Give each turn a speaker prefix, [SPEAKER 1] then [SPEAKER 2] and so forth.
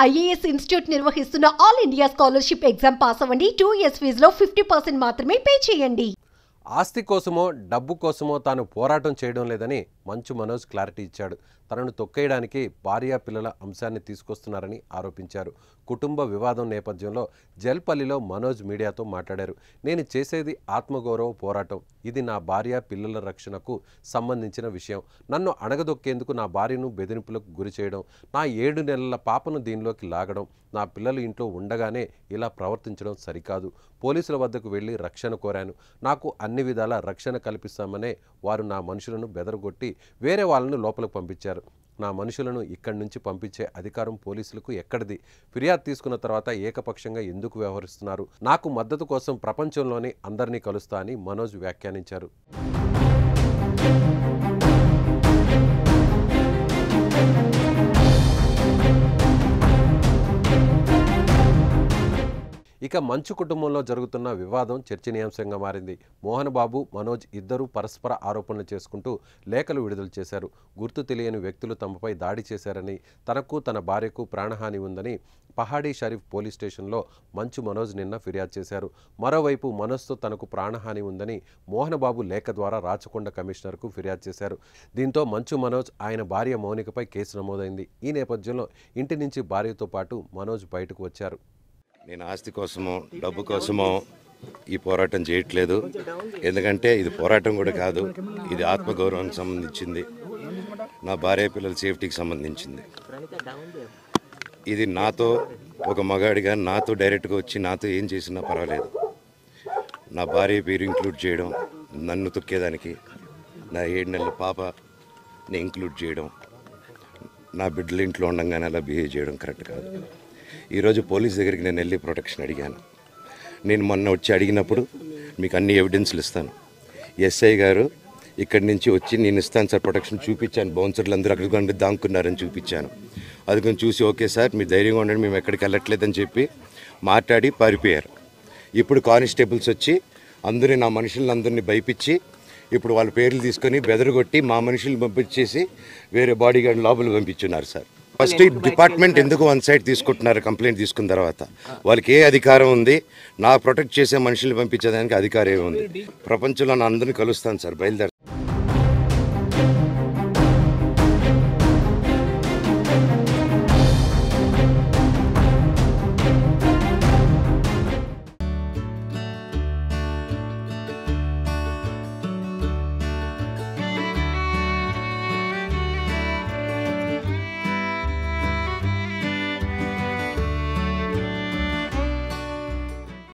[SPEAKER 1] IAS institute నిర్వహిస్తున్న all India scholarship exam pass అవ్వండి. 2 years ఫీజులో 50% మాత్రమే పే చేయండి.
[SPEAKER 2] ఆస్తి కోసమో డబ్బు కోసమో తాను పోరాటం చేయడం లేదని మంచు మనోజ్ క్లారిటీ ఇచ్చాడు. తనను తొక్కేయడానికి భార్య పిల్లల అంశాన్ని తీసుకొస్తున్నారని ఆరోపించారు. కుటుంబ వివాదం నేపథ్యంలో జల్పల్లిలో మనోజ్ మీడియాతో మాట్లాడారు. నేను చేసేది ఆత్మగౌరవ పోరాటం. ఇది నా భార్య పిల్లల రక్షణకు సంబంధించిన విషయం. నన్ను అణగదొక్కేందుకు నా భార్యను బెదిరింపులకు గురి చేయడం, నా 7 నెలల పాపను దీనిలోకి లాగడం, నా పిల్లలు ఇంట్లో ఉండగానే ఇలా ప్రవర్తించడం సరికాదు. పోలీసుల వద్దకు వెళ్ళి రక్షణ కోరాను. నాకు అన్ని విధాల రక్షణ కల్పిస్తామనే వారు నా మనుషులను బెదరగొట్టి వేరే వాళ్ళను లోపలికి పంపించారు. నా మనుషులను ఇక్కడి నుంచి పంపించే అధికారం పోలీసులకు ఎక్కడిది? ఫిర్యాదు తీసుకున్న తర్వాత ఏకపక్షంగా ఎందుకు వ్యవహరిస్తున్నారు? నాకు మద్దతు కోసం ప్రపంచంలోని అందరినీ కలుస్తా అని మనోజ్ వ్యాఖ్యానించారు. ఇక మంచు కుటుంబంలో జరుగుతున్న వివాదం చర్చనీయాంశంగా మారింది. మోహన్ బాబు, మనోజ్ ఇద్దరూ పరస్పర ఆరోపణలు చేసుకుంటూ లేఖలు విడుదల చేశారు. గుర్తు తెలియని వ్యక్తులు తమపై దాడి చేశారని, తనకు తన భార్యకు ప్రాణహాని ఉందని పహాడీ షరీఫ్ పోలీస్ స్టేషన్లో మంచు మనోజ్ నిన్న ఫిర్యాదు చేశారు. మరోవైపు మనోజ్తో తనకు ప్రాణహాని ఉందని మోహన్ బాబు లేఖ ద్వారా రాచకొండ కమిషనర్కు ఫిర్యాదు చేశారు. దీంతో మంచు మనోజ్, ఆయన భార్య మౌనికపై కేసు నమోదైంది. ఈ నేపథ్యంలో ఇంటి నుంచి భార్యతో పాటు మనోజ్ బయటకు వచ్చారు.
[SPEAKER 3] నేను ఆస్తి కోసమో డబ్బు కోసమో ఈ పోరాటం చేయట్లేదు. ఎందుకంటే ఇది పోరాటం కూడా కాదు, ఇది ఆత్మగౌరవానికి సంబంధించింది, నా భార్య పిల్లల సేఫ్టీకి సంబంధించింది. ఇది నాతో ఒక మగాడిగా నాతో డైరెక్ట్గా వచ్చి నాతో ఏం చేసినా పర్వాలేదు. నా భార్య పేరు ఇంక్లూడ్ చేయడం, నన్ను తొక్కేదానికి, నా 7 నెలల పాపని ఇంక్లూడ్ చేయడం, నా బిడ్డల ఇంట్లో ఉండగానే అలా బిహేవ్ చేయడం కరెక్ట్ కాదు. ఈరోజు పోలీస్ దగ్గరికి నేను వెళ్ళి ప్రొటెక్షన్ అడిగాను. నేను మొన్న వచ్చి అడిగినప్పుడు మీకు అన్ని ఎవిడెన్స్లు ఇస్తాను. ఎస్ఐ గారు ఇక్కడి నుంచి వచ్చి నేను ఇస్తాను సార్ ప్రొటెక్షన్ చూపించాను. బౌన్సర్లు అందరూ అక్కడ దాక్కున్నారని చూపించాను. అది కొంచెం చూసి ఓకే సార్ మీరు ధైర్యంగా ఉండండి, మేము ఎక్కడికి వెళ్ళట్లేదని చెప్పి మాట్లాడి పారిపోయారు. ఇప్పుడు కానిస్టేబుల్స్ వచ్చి అందరూ నా మనుషులందరినీ భయపించి ఇప్పుడు వాళ్ళ పేర్లు తీసుకొని బెదరగొట్టి మా మనుషులు పంపించేసి వేరే బాడీ గార్డ్ లోపల పంపించున్నారు సార్. ఫస్ట్ డిపార్ట్మెంట్ ఎందుకు వన్ సైడ్ తీసుకుంటున్నారు? కంప్లైంట్ తీసుకున్న తర్వాత వాళ్ళకి ఏ అధికారం ఉంది? నా ప్రొటెక్ట్ చేసే మనుషులు పంపించేదానికి అధికారం ఏముంది? ప్రపంచంలో నా అందరినీ కలుస్తాను సార్, బయలుదేరు.